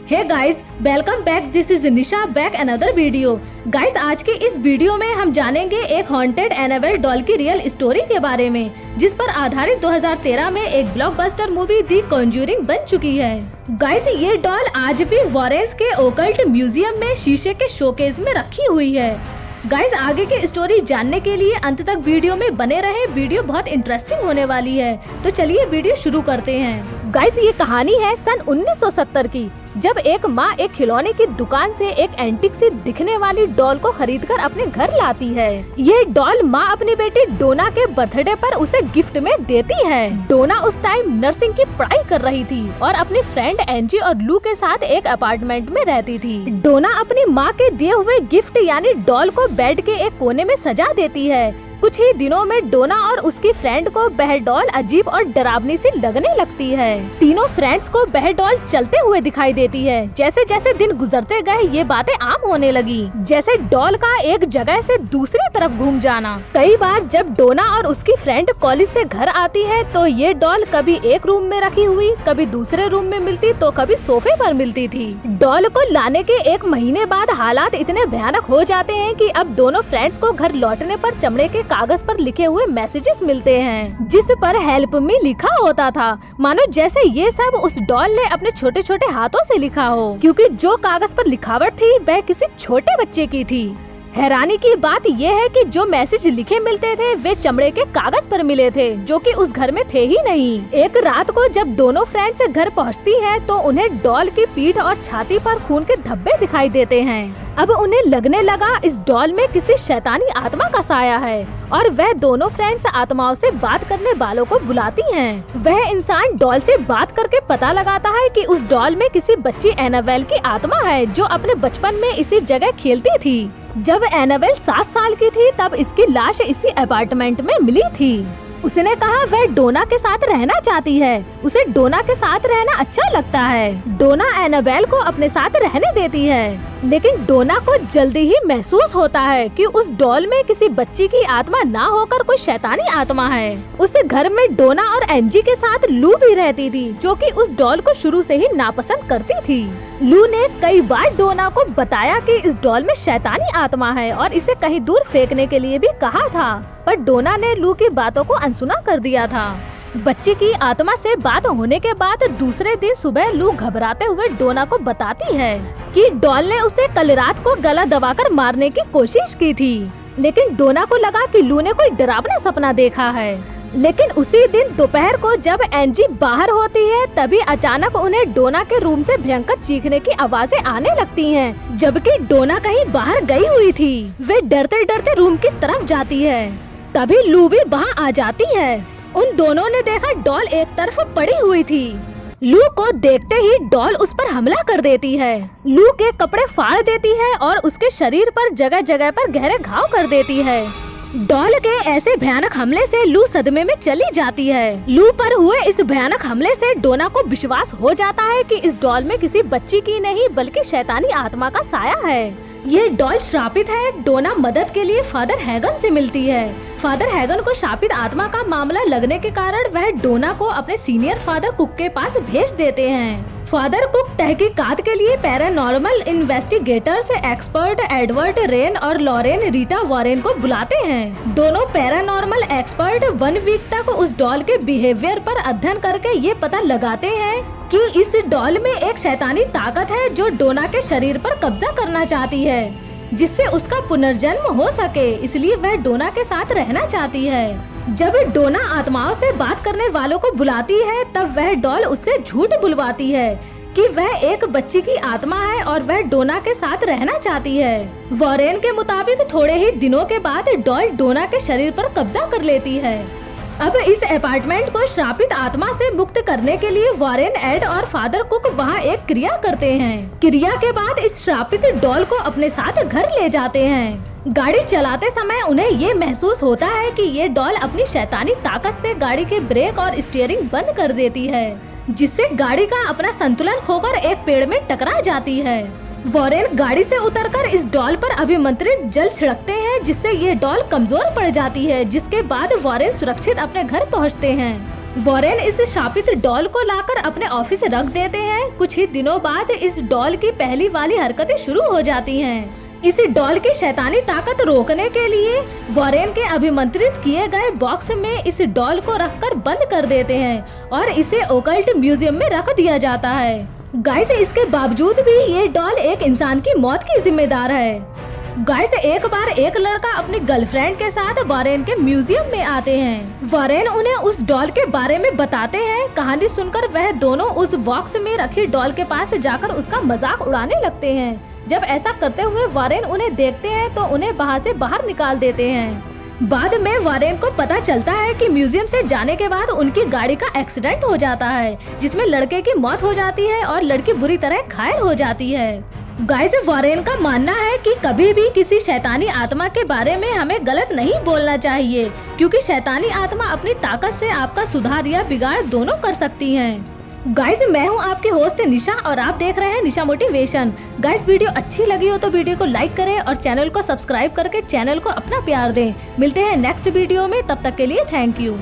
Hey guys, welcome back. This is Nisha back another video. Guys, आज के इस video में हम जानेंगे एक हॉन्टेड एनाबेल डॉल की रियल स्टोरी के बारे में, जिस पर आधारित 2013 में एक ब्लॉकबस्टर मूवी दी कॉन्ज्यूरिंग बन चुकी है। गाइस, ये डॉल आज भी वॉरेंस के ओकल्ट म्यूजियम में शीशे के शोकेस में रखी हुई है। गाइस, आगे की स्टोरी जानने के लिए अंत तक वीडियो में बने रहे। वीडियो बहुत इंटरेस्टिंग होने वाली है, तो चलिए वीडियो शुरू करते हैं। गाइस, ये कहानी है सन 1970 की, जब एक माँ एक खिलौने की दुकान से एक एंटिक सी दिखने वाली डॉल को खरीदकर अपने घर लाती है। ये डॉल माँ अपनी बेटी डोना के बर्थडे पर उसे गिफ्ट में देती है। डोना उस टाइम नर्सिंग की पढ़ाई कर रही थी और अपनी फ्रेंड एंजी और लू के साथ एक अपार्टमेंट में रहती थी। डोना अपनी माँ के दिए हुए गिफ्ट यानी डॉल को बेड के एक कोने में सजा देती है। कुछ ही दिनों में डोना और उसकी फ्रेंड को वह डॉल अजीब और डरावनी सी लगने लगती है। तीनों फ्रेंड्स को वह डॉल चलते हुए दिखाई देती है। जैसे जैसे दिन गुजरते गए ये बातें आम होने लगी, जैसे डॉल का एक जगह से दूसरी तरफ घूम जाना। कई बार जब डोना और उसकी फ्रेंड कॉलेज से घर आती है तो ये डॉल कभी एक रूम में रखी हुई, कभी दूसरे रूम में मिलती तो कभी सोफे पर मिलती थी। डॉल को लाने के एक महीने बाद हालात इतने भयानक हो जाते हैं कि अब दोनों फ्रेंड्स को घर लौटने पर चमड़े के कागज पर लिखे हुए मैसेजेस मिलते हैं, जिस पर हेल्प मी लिखा होता था, मानो जैसे ये सब उस डॉल ने अपने छोटे छोटे हाथों से लिखा हो, क्योंकि जो कागज पर लिखावट थी वह किसी छोटे बच्चे की थी। हैरानी की बात यह है कि जो मैसेज लिखे मिलते थे वे चमड़े के कागज पर मिले थे, जो कि उस घर में थे ही नहीं। एक रात को जब दोनों फ्रेंड्स घर पहुंचती हैं, तो उन्हें डॉल की पीठ और छाती पर खून के धब्बे दिखाई देते हैं। अब उन्हें लगने लगा इस डॉल में किसी शैतानी आत्मा का साया है और वह दोनों फ्रेंड्स आत्माओं से बात करने वालों को बुलाती हैं। वह इंसान डॉल से बात करके पता लगाता है कि उस डॉल में किसी बच्ची एनाबेल की आत्मा है, जो अपने बचपन में इसी जगह खेलती थी। जब एनाबेल 7 साल की थी तब इसकी लाश इसी अपार्टमेंट में मिली थी। उसने कहा वह डोना के साथ रहना चाहती है, उसे डोना के साथ रहना अच्छा लगता है। डोना एनाबेल को अपने साथ रहने देती है, लेकिन डोना को जल्दी ही महसूस होता है कि उस डॉल में किसी बच्ची की आत्मा ना होकर कोई शैतानी आत्मा है। उस घर में डोना और एंजी के साथ लू भी रहती थी, जो कि उस डॉल को शुरू से ही नापसंद करती थी। लू ने कई बार डोना को बताया कि इस डॉल में शैतानी आत्मा है और इसे कहीं दूर फेंकने के लिए भी कहा था, पर डोना ने लू की बातों को अनसुना कर दिया था। बच्ची की आत्मा से बात होने के बाद दूसरे दिन सुबह लू घबराते हुए डोना को बताती है कि डॉल ने उसे कल रात को गला दबाकर मारने की कोशिश की थी, लेकिन डोना को लगा कि लू ने कोई डरावना सपना देखा है। लेकिन उसी दिन दोपहर को जब एंजी बाहर होती है, तभी अचानक उन्हें डोना के रूम से भयंकर चीखने की आवाजें आने लगती हैं, जबकि डोना कहीं बाहर गई हुई थी। वे डरते डरते रूम की तरफ जाती है, तभी लू भी वहाँ आ जाती है। उन दोनों ने देखा डॉल एक तरफ पड़ी हुई थी। लू को देखते ही डॉल उस पर हमला कर देती है। लू के कपड़े फाड़ देती है और उसके शरीर पर जगह जगह पर गहरे घाव कर देती है। डॉल के ऐसे भयानक हमले से लू सदमे में चली जाती है। लू पर हुए इस भयानक हमले से डोना को विश्वास हो जाता है कि इस डॉल में किसी बच्ची की नहीं बल्कि शैतानी आत्मा का साया है। ये डॉल श्रापित है। डोना मदद के लिए फादर हैगन से मिलती है। फादर हैगन को श्रापित आत्मा का मामला लगने के कारण वह डोना को अपने सीनियर फादर कुक के पास भेज देते हैं। फादर कुक तहकीकात के लिए paranormal investigators expert Edward rain और लॉरेन रीटा वॉरेन को बुलाते हैं। दोनों पैरानॉर्मल एक्सपर्ट 1 वीक तक उस डॉल के बिहेवियर पर अध्ययन करके ये पता लगाते हैं कि इस डॉल में एक शैतानी ताकत है जो डोना के शरीर पर कब्जा करना चाहती है, जिससे उसका पुनर्जन्म हो सके। इसलिए वह डोना के साथ रहना चाहती है। जब डोना आत्माओं से बात करने वालों को बुलाती है, तब वह डॉल उससे झूठ बुलवाती है कि वह एक बच्ची की आत्मा है और वह डोना के साथ रहना चाहती है। वॉरेन के मुताबिक थोड़े ही दिनों के बाद डॉल डोना के शरीर पर कब्जा कर लेती है। अब इस अपार्टमेंट को श्रापित आत्मा से मुक्त करने के लिए वॉरेन एड और फादर कुक वहाँ एक क्रिया करते हैं। क्रिया के बाद इस श्रापित डॉल को अपने साथ घर ले जाते हैं। गाड़ी चलाते समय उन्हें ये महसूस होता है कि ये डॉल अपनी शैतानी ताकत से गाड़ी के ब्रेक और स्टीयरिंग बंद कर देती है, जिससे गाड़ी का अपना संतुलन खोकर एक पेड़ में टकरा जाती है। वॉरेन गाड़ी से उतरकर इस डॉल पर अभिमंत्रित जल छिड़कते हैं, जिससे ये डॉल कमजोर पड़ जाती है, जिसके बाद वॉरेन सुरक्षित अपने घर पहुंचते हैं। वॉरेन इस शापित डॉल को लाकर अपने ऑफिस रख देते हैं। कुछ ही दिनों बाद इस डॉल की पहली वाली हरकतें शुरू हो जाती हैं। इस डॉल की शैतानी ताकत रोकने के लिए वॉरेन के अभिमंत्रित किए गए बॉक्स में इस डॉल को रखकर बंद कर देते हैं और इसे ओकल्ट म्यूजियम में रख दिया जाता है। गाइस, इसके बावजूद भी ये डॉल एक इंसान की मौत की जिम्मेदार है। गाइस, एक बार एक लड़का अपनी गर्लफ्रेंड के साथ वॉरेन के म्यूजियम में आते हैं। वॉरेन उन्हें उस डॉल के बारे में बताते हैं। कहानी सुनकर वह दोनों उस बॉक्स में रखी डॉल के पास जाकर उसका मजाक उड़ाने लगते हैं। जब ऐसा करते हुए वॉरेन उन्हें देखते हैं तो उन्हें वहाँ से बाहर निकाल देते हैं। बाद में वॉरेन को पता चलता है कि म्यूजियम से जाने के बाद उनकी गाड़ी का एक्सीडेंट हो जाता है, जिसमें लड़के की मौत हो जाती है और लड़की बुरी तरह घायल हो जाती है। गाइस, वॉरेन का मानना है कि कभी भी किसी शैतानी आत्मा के बारे में हमें गलत नहीं बोलना चाहिए, क्योंकि शैतानी आत्मा अपनी ताकत से आपका सुधार या बिगाड़ दोनों कर सकती हैं। गाइस, मैं हूं आपके होस्ट निशा और आप देख रहे हैं निशा मोटिवेशन। गाइस, वीडियो अच्छी लगी हो तो वीडियो को लाइक करें और चैनल को सब्सक्राइब करके चैनल को अपना प्यार दें। मिलते हैं नेक्स्ट वीडियो में, तब तक के लिए थैंक यू।